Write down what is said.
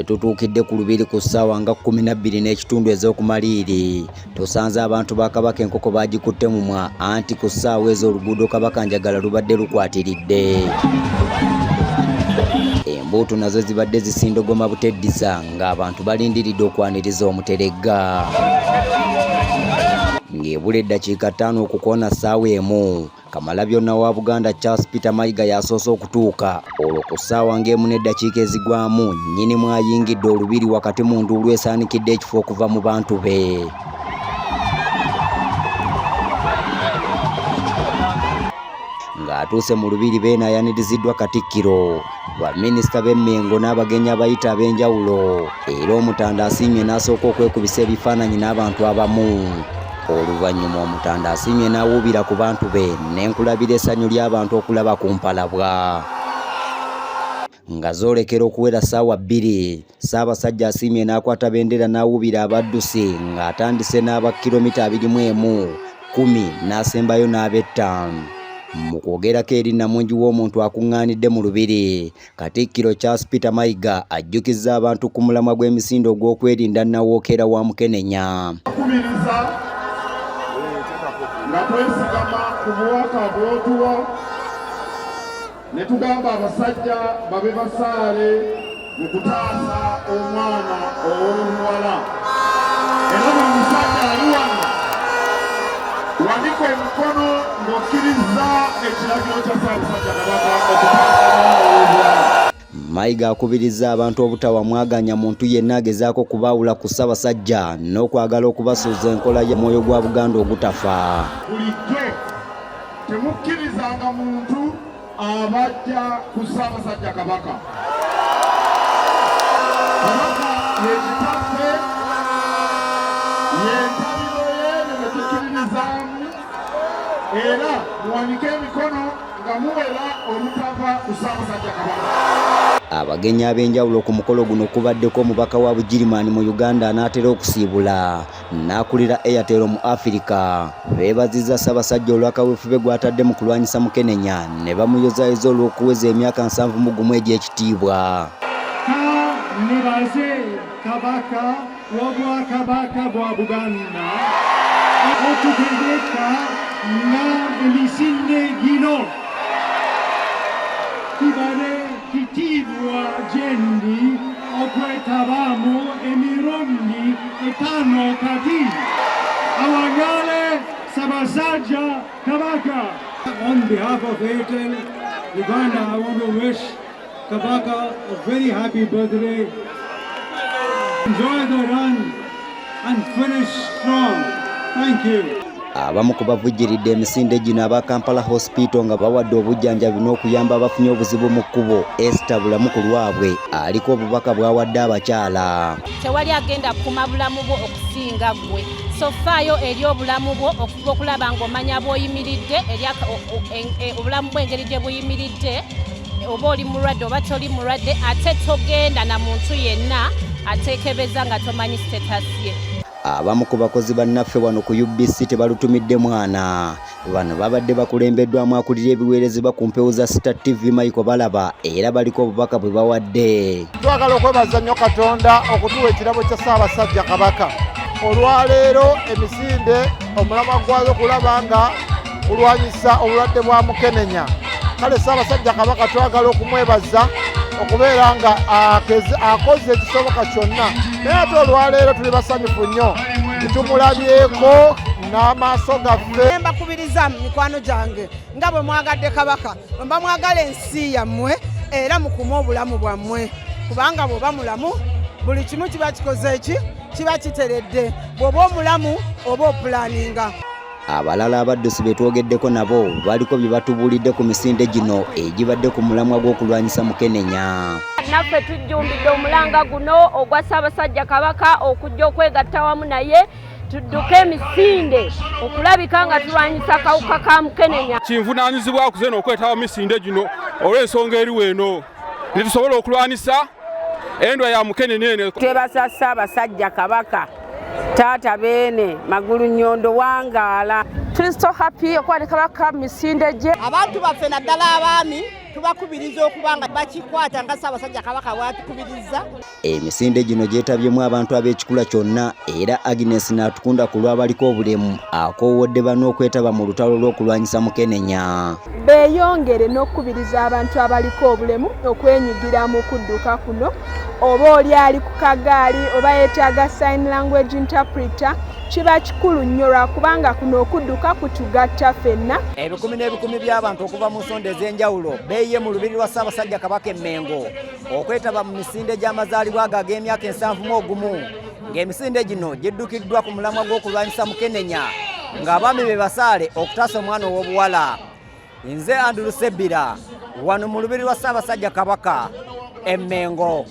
tutuukidde ku lubiri ku ssaawa nga 12 n'ekitundu ez'okumaliiri tusanze abantu ba Kabaka enkoko bagikutte mumwa anti ku ssaawa ezo oluguudo Kabakanjagala lubadde lukwatiridde. Embuutu nazo zibadde zisindogoma buteddiza ng'abantu balindiridde okwaniriza omuteregga. Ng'ebula eddakiika 5 okukoona ssaawa emu Kamalabyonna wa Buganda Charles Peter Mayiga yasoose okutuuka olwo ku ssaawa ng'emu n'eddakiika ezigwamu nnyinimu ayingidde olubiri wakati mu nduulu esaanikidde ekifo okuva mu bantu be. Ng'atuuse mu lubiri beena ayaniriziddwa Katikkiro, baminisita b'Emmengo n'abagenyi abayita ab'enjawulo era Omutanda asiimye n'asooka okwekubisa ebifaananyi n'abantu abamu. Oluvannyuma Omutanda asiimye n'awuubira ku bantu be n'enkulabira essanyu ly'abantu okulaba ku mpalabwa. Nga zoolekera okuwera ssaawa 2 Ssaabasajja asiimye n'akwata bendera n'awuubira abaddusi ng'atandise n'aba kilomita 21, 10 n'asembayo n'ab'ettaano. Mu kwogerako eri Namungi w'omuntu akuŋŋaanidde mu lubiri, Katikkiro Charles Peter Mayiga ajjukizza abantu ku mulamwa gw'emisinde ogw'okwerinda Nawookeera wa Mukenenya. Nga twesigama ku buwaka bw'otuwa ne tugamba abasajja babe basaale mu kutaasa omwana ow'omuwala. Era buli musajja ali wano wanika omukono ng'okkiriza ekiragiro kya Ssaabasajja Kabaka okutaasa omwana ow'omuwala. Mayiga akubirizza abantu obutawamwaganya muntu yenna agezaako kubaawula ku Ssaabasajja n'okwagala okubasuuza enkola ya Mwoyo gwa Buganda ogutafa. Bulijjo temukkirizanga muntu abajja ku Ssaabasajja Kabaka. Kabaka yekitaffe yentabiro ye ne tukkiririzaamu era muwanike emikono nga muwera olutava ku Ssaabasajja Kabaka. Abagenyi ab'enjawulo ku mukolo guno kubaddeko omubaka wa Bugirimaani mu Uganda anaatera okusiibula n'akulira Airtel mu Africa. Beebazizza Ssaabasajja olw'akaweefube gw'atadde mu kulwanyisa Mukenenya ne bamuyozaayoza olw'okuweza emyaka 71 egy'ekitiibwa. Nibaze Kabaka w'Obwakabaka bwa Buganda okutegeka nga emisinde gino kibale kitiibwa gyendi okwetabaamu emirundi 5 kati awagale Ssaabasajja Kabaka. On behalf of Airtel Uganda, I want to wish Kabaka a very happy birthday. Enjoy the run and finish strong. Thank you. Abamu ku bavujjiridde emisinde gino aba Kampala Hospital nga bawadde obujjanjabi n'okuyamba abafunye obuzibu mu kkubo. Esther Bulamu ku lwabwe aliko obubaka bw'awadde abakyala. Tewali agenda kukuma bulamu bwo okusinga ggwe, so faayo eri obulamu bwo okuba okulaba ng'omanya bw'oyimiridde eri obulamu bw'engeri gye buyimiridde, oba oli mulwadde oba toli mulwadde, ate togenda na muntu yenna ateekebeza nga tomanyi status ye. Abamu ku bakozi bannaffe wano ku UBC tebalutumidde mwana. Bano babadde bakulembeddwamu akulira ebiweerezebwa ku mpewo za Star TV Michael Balaba era baliko obubaka bwe bawadde. Twagala okwebaza nnyo Katonda okutuwa ekirabo kya Ssaabasajja Kabaka. Olwaleero emisinde omulamwa gwazo kulaba nga kulwanyisa obulwadde bwa Mukenenya. Kale Ssaabasajja Kabaka twagala okumwebaza okubeera nga akoze ekisoboka kyonna, naye ate olwaleero tuli basanyufu nnyo tumulabyeko n'amaaso gaffe. Mbakubiriza mikwano gyange nga bwe mwagadde Kabaka, mba mwagala ensi yammwe era mukume obulamu bwammwe, kubanga bw'oba mulamu buli kimu kiba kikoze eki kiba kiteredde, bw'oba omulamu oba opulaninga. Abalala abaddusi be twogeddeko nabo baliko bye batubuulidde ku misinde gino egibadde ku mulamwa gw'okulwanyisa Mukenenya. Naffe tujjumbidde omulanga guno ogwa Ssaabasajja Kabaka okujja okwegatta wamu naye tudduke emisinde okulabika nga tulwanyisa kawuka ka Mukenenya. Kinvunaanyizibwa kuze n'okwetaba misinde gino olw'ensonga eriwo eno ne tusobola okulwanyisa endwa ya Mukenenya eno. Twebasa Ssaabasajja Kabaka Taata Beene Magulu Nnyondo wangaala. Tuli so happy okwanika Kabaka misinde gye. Abantu baffe naddala abaami tubakubiriza okuba nga bakikwata nga Ssaabasajja Kabaka bw'atukubiriza. Emisinde gino gyetabyemu abantu ab'ekikula kyonna era Agnes Natukunda ku lw'abaliko obulemu akoowodde bano okwetaba mu lutalo lw'okulwanyisa Mukenenya. Beeyongere n'okukubiriza abantu abaliko obulemu okwenyigira mu kudduka kuno, oba oli ali ku kagaali oba yeetaaga sign language interpreter. Kiba kikulu nnyo lwakubanga kuno okudduka kutugatta ffenna. Ebikumi n'ebikumi by'abantu okuva mu nsonda ez'enjawulo beeyiye mu lubiri lwa Ssaabasajja Kabaka e Mengo okwetaba mu misinde gy'amazaalibwa ago ag'emyaka 71 ng'emisinde gino giddukiddwa ku mulamwa gw'okulwanyisa Mukenenya ng'abaami be basaale okutaasa omwana ow'obuwala. Nze Andrew Sebbira wano mu lubiri lwa Ssaabasajja Kabaka e Mengo.